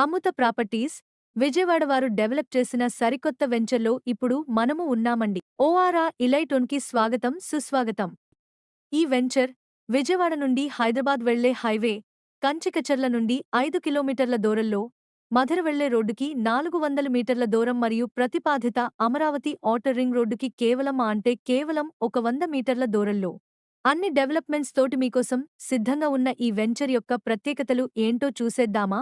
అమృత properties Vijayawada వారు develop చేసిన సరికొత్త వెంచర్లో ఇప్పుడు మనము ఉన్నామండి. ఓఆర్ఆ ఇలైటొన్కి స్వాగతం సుస్వాగతం. ఈ వెంచర్ విజయవాడ నుండి హైదరాబాద్ వెళ్లే హైవే కంచికచర్ల నుండి 5 కిలోమీటర్ల దూరంలో, మధుర వెళ్లే రోడ్డుకి 400 మీటర్ల దూరం మరియు ప్రతిపాదిత అమరావతి ఔటర్ రింగ్ రోడ్డుకి కేవలం ఒక 100 మీటర్ల దూరంలో. అన్ని డెవలప్మెంట్స్ తోటి మీకోసం సిద్ధంగా ఉన్న ఈ వెంచర్ యొక్క ప్రత్యేకతలు ఏంటో చూసేద్దామా?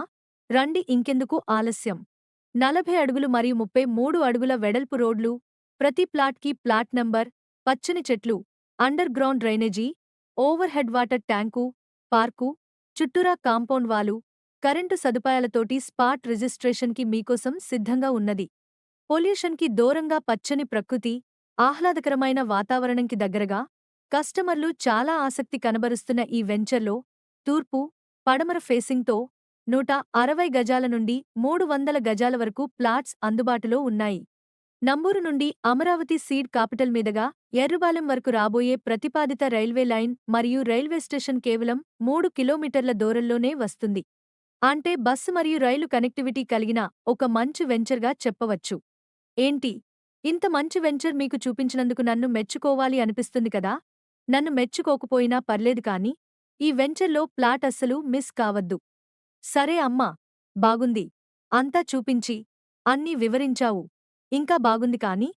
రండి, ఇంకెందుకు ఆలస్యం. 40 అడుగులు మరియు 33 అడుగుల వెడల్పు రోడ్లు, ప్రతి ప్లాట్కి ప్లాట్ నంబర్, పచ్చని చెట్లు, under ground drainage, over head water tank, park, చుట్టూరా కాంపౌండ్ వాలు, కరెంటు సదుపాయాలతోటి స్పాట్ రిజిస్ట్రేషన్కి మీకోసం సిద్ధంగా ఉన్నది. పొల్యూషన్కి దూరంగా పచ్చని ప్రకృతి, ఆహ్లాదకరమైన వాతావరణంకి దగ్గరగా, కస్టమర్లు చాలా ఆసక్తి కనబరుస్తున్న ఈ వెంచర్లో తూర్పు, పడమర ఫేసింగ్తో 160 గజాల నుండి 300 గజాల వరకు ప్లాట్స్ అందుబాటులో ఉన్నాయి. నంబూరు నుండి అమరావతి సీడ్ కాపిటల్ మీదుగా ఎర్రుబాలెం వరకు రాబోయే ప్రతిపాదిత రైల్వే లైన్ మరియు రైల్వే స్టేషన్ కేవలం 3 కిలోమీటర్ల దూరంలోనే వస్తుంది. అంటే బస్సు మరియు రైలు కనెక్టివిటీ కలిగిన ఒక మంచి వెంచర్గా చెప్పవచ్చు. ఏంటి, ఇంత మంచి వెంచర్ మీకు చూపించినందుకు నన్ను మెచ్చుకోవాలి అనిపిస్తుంది కదా? నన్ను మెచ్చుకోకపోయినా పర్లేదు కానీ ఈ వెంచర్లో ప్లాట్ అస్సలు మిస్ కావద్దు. సరే అమ్మా, బాగుంది. అంతా చూపించి అన్నీ వివరించావు. ఇంకా బాగుంది కానీ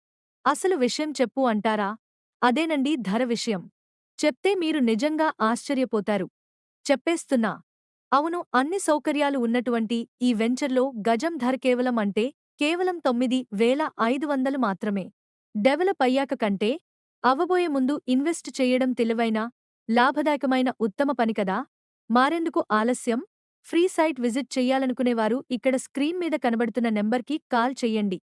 అసలు విషయం చెప్పు అంటారా? అదేనండి ధర విషయం. చెప్తే మీరు నిజంగా ఆశ్చర్యపోతారు. చెప్పేస్తున్నా. అవును, అన్ని సౌకర్యాలు ఉన్నటువంటి ఈ వెంచర్లో గజం ధర కేవలం 9,500 మాత్రమే. డెవలప్ అయ్యాక కంటే అవ్వబోయే ముందు ఇన్వెస్ట్ చెయ్యడం తెలివైన, లాభదాయకమైన ఉత్తమ పని కదా. మారెందుకు ఆలస్యం? ఫ్రీ సైట్ విజిట్ చెయ్యాలనుకునేవారు ఇక్కడ స్క్రీన్ మీద కనబడుతున్న నెంబర్కి కాల్ చెయ్యండి.